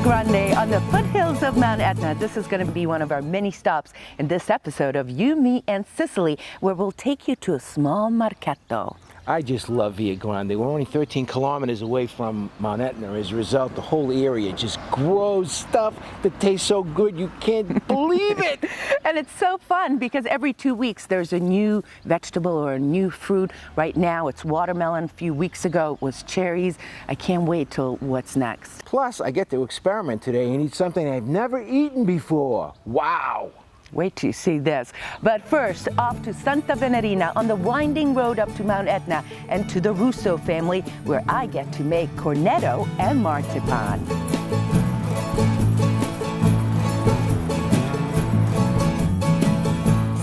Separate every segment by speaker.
Speaker 1: Grande on the foothills of Mount Etna. This is going to be one of our many stops in this episode of You, Me, and Sicily, where we'll take you to a small marchetto.
Speaker 2: I just love Via Grande. We're only 13 kilometers away from Mount Etna. As a result, the whole area just grows stuff that tastes so good you can't believe it.
Speaker 1: And it's so fun because every 2 weeks there's a new vegetable or a new fruit. Right now it's watermelon. A few weeks ago it was cherries. I can't wait till what's next.
Speaker 2: Plus, I get to experiment today and eat something I've never eaten before. Wow!
Speaker 1: Wait till you see this. But first, off to Santa Venerina on the winding road up to Mount Etna and to the Russo family, where I get to make cornetto and marzipan.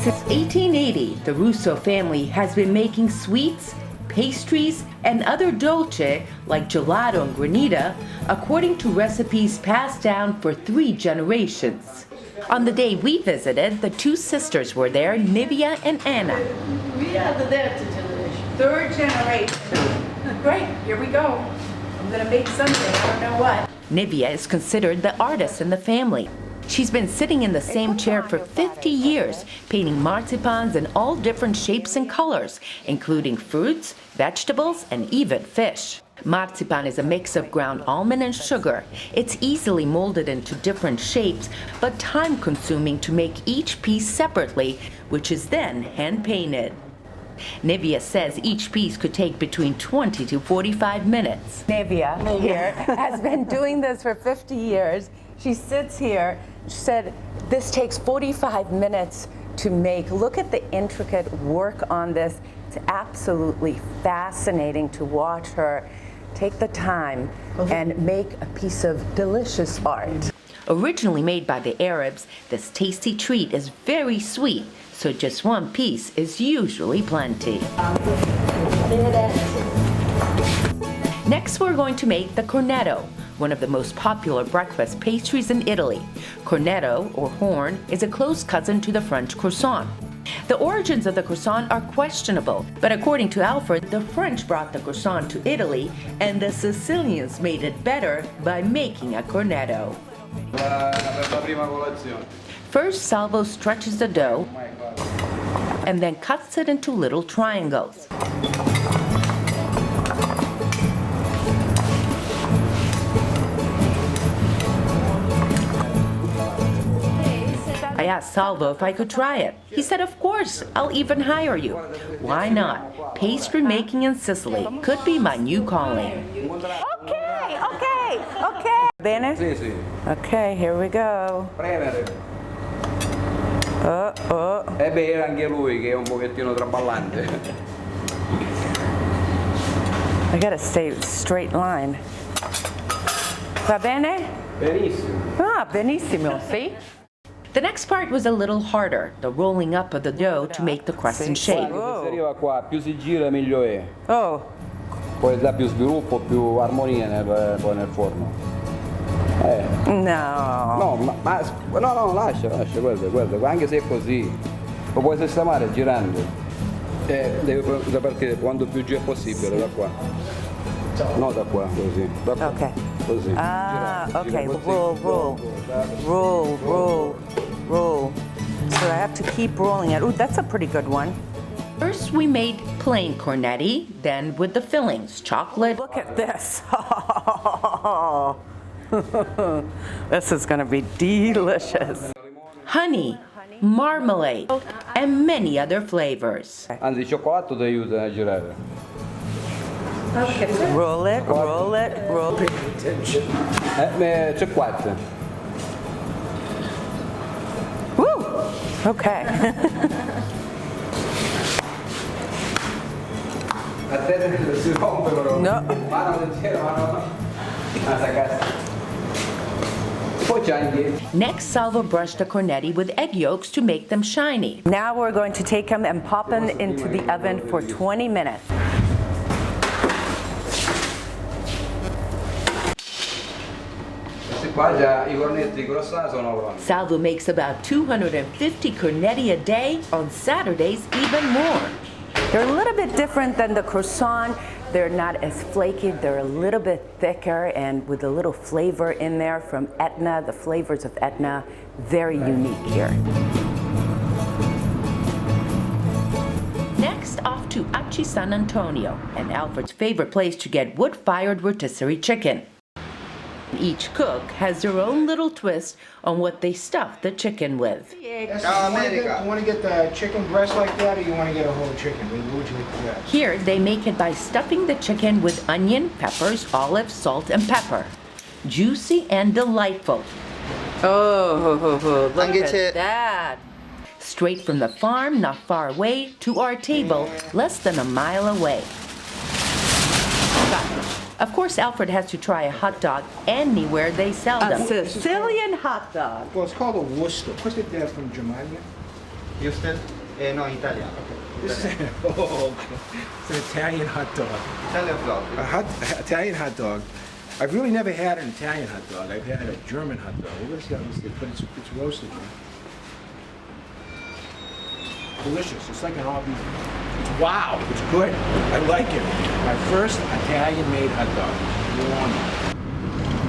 Speaker 1: Since 1880, the Russo family has been making sweets, pastries, and other dolce like gelato and granita according to recipes passed down for 3 generations. On the day we visited, the 2 sisters were there, Nivia and Anna.
Speaker 3: We are the
Speaker 1: Third generation. Great, here we go. I'm gonna make something, I don't know what. Nivia is considered the artist in the family. She's been sitting in the same chair for 50 years, painting marzipans in all different shapes and colors, including fruits, vegetables, and even fish. Marzipan is a mix of ground almond and sugar. It's easily molded into different shapes, but time-consuming to make each piece separately, which is then hand-painted. Nivia says each piece could take between 20 to 45 minutes. Nivia here has been doing this for 50 years. She sits here. She said this takes 45 minutes to make. Look at the intricate work on this. It's absolutely fascinating to watch her take the time and make a piece of delicious art. Originally made by the Arabs, this tasty treat is very sweet, so just one piece is usually plenty. Next, we're going to make the cornetto, one of the most popular breakfast pastries in Italy. Cornetto, or horn, is a close cousin to the French croissant. The origins of the croissant are questionable, but according to Alfred, the French brought the croissant to Italy, and the Sicilians made it better by making a cornetto. First, Salvo stretches the dough and then cuts it into little triangles. I asked Salvo if I could try it. He said, of course, I'll even hire you. Why not? Pastry making in Sicily could be my new calling. Okay. Bene?
Speaker 4: Sì, sì.
Speaker 1: Okay, here we go.
Speaker 4: Premere. E beh, era anche lui che è un pochettino traballante.
Speaker 1: I gotta stay straight line. Va bene?
Speaker 4: Benissimo.
Speaker 1: Ah, benissimo, see? The next part was a little harder, the rolling up of the dough to make the crescent shape.
Speaker 4: Se si arriva qua, più si gira meglio è.
Speaker 1: Oh.
Speaker 4: Poi dà più sviluppo, più armonia poi nel forno.
Speaker 1: No.
Speaker 4: No, lascia, guarda, anche se è così, lo puoi sistemare girando. Devi partire quanto più giù è possibile, da qua. No, da qua, così. Da qua.
Speaker 1: Okay.
Speaker 4: Così.
Speaker 1: Ah,
Speaker 4: gira,
Speaker 1: okay.
Speaker 4: gira così.
Speaker 1: Roll. So I have to keep rolling it. Ooh, that's a pretty good one. First, we made plain cornetti, then with the fillings, chocolate. Look at this. This is going to be delicious. Honey, marmalade, and many other flavors.
Speaker 4: Anzi, il cioccolato ti aiuta a girare.
Speaker 1: Roll it.
Speaker 4: C'è 4.
Speaker 1: Woo! Okay.
Speaker 4: A te si rompe però.
Speaker 1: No.
Speaker 4: Mano leggera, mano. Poi c'è anche
Speaker 1: Next, Salvo brushed the cornetti with egg yolks to make them shiny. Now we're going to take them and pop them into the oven for 20 minutes.
Speaker 4: qua già i cornetti croissant sono pronti.
Speaker 1: Salvo makes about 250 cornetti a day, on Saturdays even more. They're a little bit different than the croissant. They're not as flaky, they're a little bit thicker and with a little flavor in there from Etna, the flavors of Etna, very unique here. Next, off to Aci San Antonio, and Alfred's favorite place to get wood-fired rotisserie chicken. Each cook has their own little twist on what they stuff the chicken with.
Speaker 2: You want to get the chicken breast like that, or you want to get a whole chicken? What would you like to get?
Speaker 1: Here, they make it by stuffing the chicken with onion, peppers, olives, salt, and pepper. Juicy and delightful. Oh, look at that. Straight from the farm, not far away, to our table, less than a mile away. Of course, Alfred has to try a hot dog anywhere they sell them. A Sicilian hot dog.
Speaker 2: Well, it's called a Worcester. What's it there from Germania?
Speaker 3: Houston? No, Italia.
Speaker 2: This is it's an Italian hot dog.
Speaker 3: Italian dog.
Speaker 2: Italian hot dog. I've really never had an Italian hot dog. I've had a German hot dog. Let's see how this is, but it's roasted. Delicious. It's like an all beef. Wow, it's good. I like it. My first Italian-made hot dog.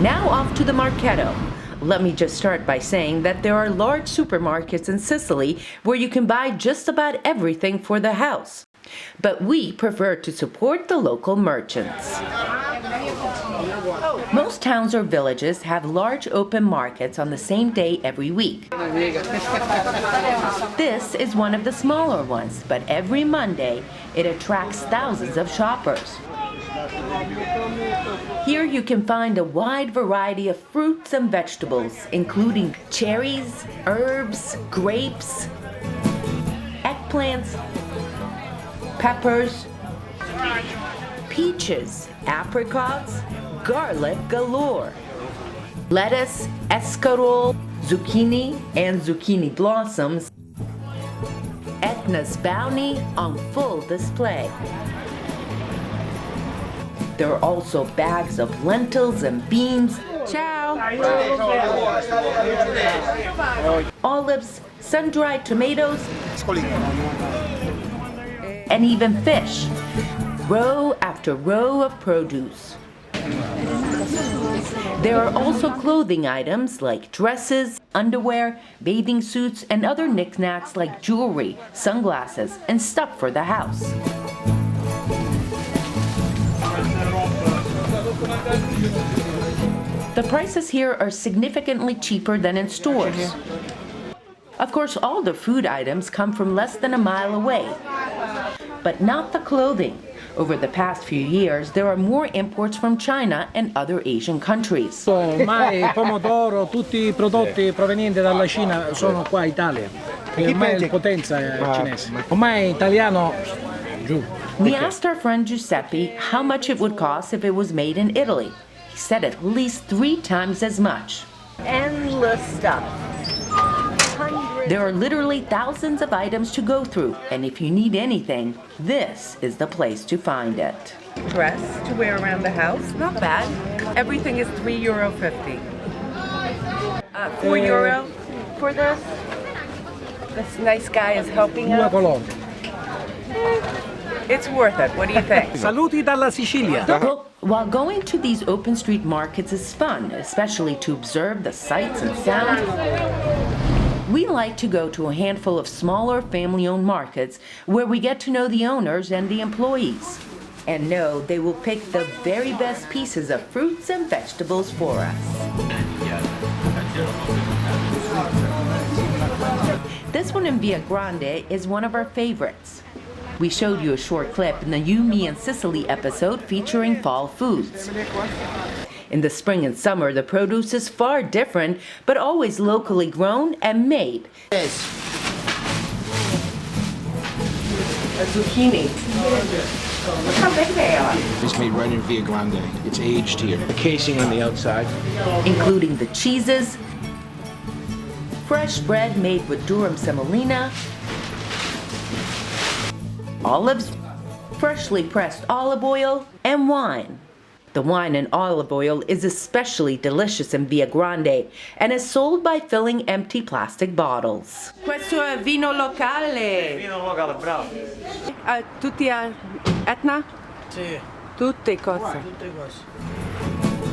Speaker 1: Now off to the Marchetto. Let me just start by saying that there are large supermarkets in Sicily where you can buy just about everything for the house. But we prefer to support the local merchants. Most towns or villages have large open markets on the same day every week. This is one of the smaller ones, but every Monday it attracts thousands of shoppers. Here you can find a wide variety of fruits and vegetables, including cherries, herbs, grapes, eggplants, peppers, peaches, apricots, garlic galore, lettuce, escarole, zucchini, and zucchini blossoms. Etna's bounty on full display. There are also bags of lentils and beans. Ciao! Olives, sun-dried tomatoes, and even fish. Row after row of produce. There are also clothing items like dresses, underwear, bathing suits, and other knickknacks like jewelry, sunglasses, and stuff for the house. The prices here are significantly cheaper than in stores. Of course, all the food items come from less than a mile away, but not the clothing. Over the past few years, there are more imports from China and other Asian countries.
Speaker 5: Ormai pomodoro, tutti i prodotti provenienti dalla Cina sono qua in Italia. Ormai è potenza cinese. Ormai italiano giù.
Speaker 1: We asked our friend Giuseppe how much it would cost if it was made in Italy. He said at least 3 times as much. Endless stuff. There are literally thousands of items to go through, and if you need anything, this is the place to find it.
Speaker 6: Dress to wear around the house, not bad. Everything is €3.50. €4 for this. This nice guy is helping
Speaker 5: Due
Speaker 6: us.
Speaker 5: colori.
Speaker 6: It's worth it. What do you think?
Speaker 5: Saluti dalla Sicilia.
Speaker 1: Well, while going to these open street markets is fun, especially to observe the sights and sounds, we like to go to a handful of smaller family-owned markets where we get to know the owners and the employees and know they will pick the very best pieces of fruits and vegetables for us. This one in Via Grande is one of our favorites. We showed you a short clip in the You, Me, and Sicily episode featuring fall foods. In the spring and summer, the produce is far different, but always locally grown and made. A zucchini. Look how big they are.
Speaker 2: It's made right in Via Grande. It's aged here. The casing on the outside.
Speaker 1: Including the cheeses, fresh bread made with durum semolina, olives, freshly pressed olive oil, and wine. The wine and olive oil is especially delicious in Via Grande and is sold by filling empty plastic bottles. Questo è vino locale.
Speaker 7: Vino locale, bravo.
Speaker 6: Tutti a Etna?
Speaker 7: Sì,
Speaker 6: Tutte cose.
Speaker 7: tutte cose.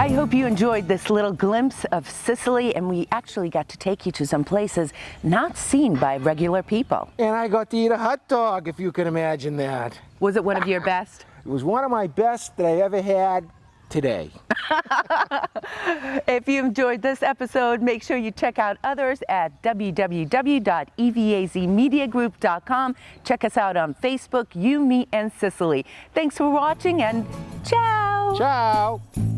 Speaker 1: I hope you enjoyed this little glimpse of Sicily, and we actually got to take you to some places not seen by regular people.
Speaker 2: And I got to eat a hot dog, if you can imagine that.
Speaker 1: Was it one of your best?
Speaker 2: It was one of my best that I ever had today.
Speaker 1: If you enjoyed this episode, make sure you check out others at www.evazmediagroup.com. Check us out on Facebook, You, Me, and Sicily. Thanks for watching, and ciao!
Speaker 2: Ciao!